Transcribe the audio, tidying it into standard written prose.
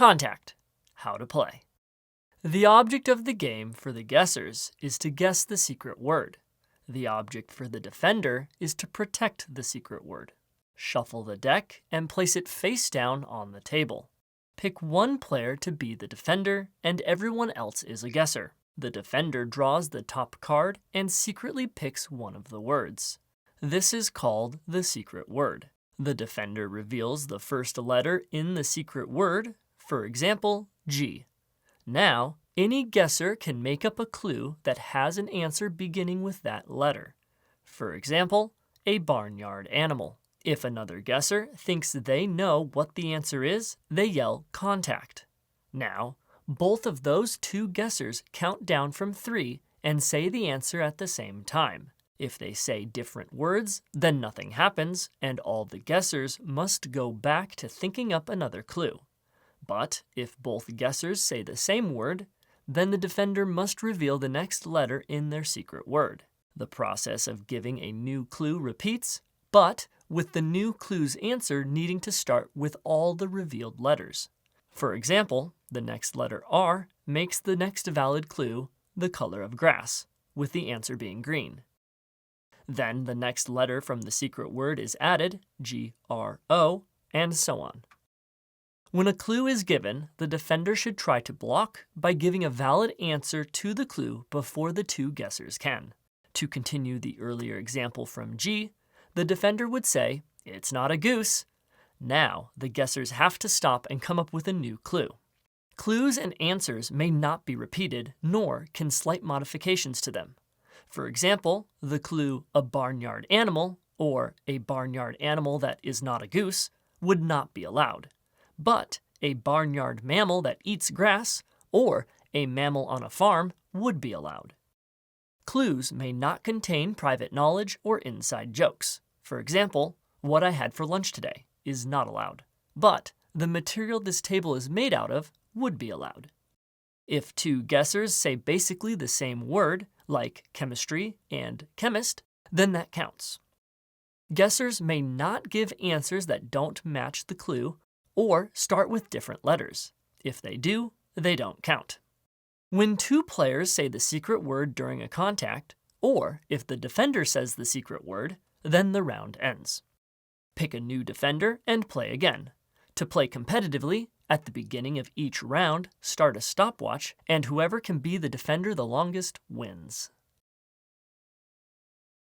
Contact. How to play. The object of the game for the guessers is to guess the secret word. The object for the defender is to protect the secret word. Shuffle the deck and place it face down on the table. Pick one player to be the defender, and everyone else is a guesser. The defender draws the top card and secretly picks one of the words. This is called the secret word. The defender reveals the first letter in the secret word, for example, G. Now, any guesser can make up a clue that has an answer beginning with that letter. For example, a barnyard animal. If another guesser thinks they know what the answer is, they yell contact. Now, both of those two guessers count down from 3 and say the answer at the same time. If they say different words, then nothing happens, and all the guessers must go back to thinking up another clue. But if both guessers say the same word, then the defender must reveal the next letter in their secret word. The process of giving a new clue repeats, but with the new clue's answer needing to start with all the revealed letters. For example, the next letter R makes the next valid clue the color of grass, with the answer being green. Then the next letter from the secret word is added, G-R-O, and so on. When a clue is given, the defender should try to block by giving a valid answer to the clue before the two guessers can. To continue the earlier example from G, the defender would say, "It's not a goose." Now, the guessers have to stop and come up with a new clue. Clues and answers may not be repeated, nor can slight modifications to them. For example, the clue "a barnyard animal" or "a barnyard animal that is not a goose" would not be allowed. But a barnyard mammal that eats grass or a mammal on a farm would be allowed. Clues may not contain private knowledge or inside jokes. For example, "what I had for lunch today" is not allowed. But the material this table is made out of would be allowed. If two guessers say basically the same word, like chemistry and chemist, then that counts. Guessers may not give answers that don't match the clue or start with different letters. If they do, they don't count. When two players say the secret word during a contact, or if the defender says the secret word, then the round ends. Pick a new defender and play again. To play competitively, at the beginning of each round, start a stopwatch, and whoever can be the defender the longest wins.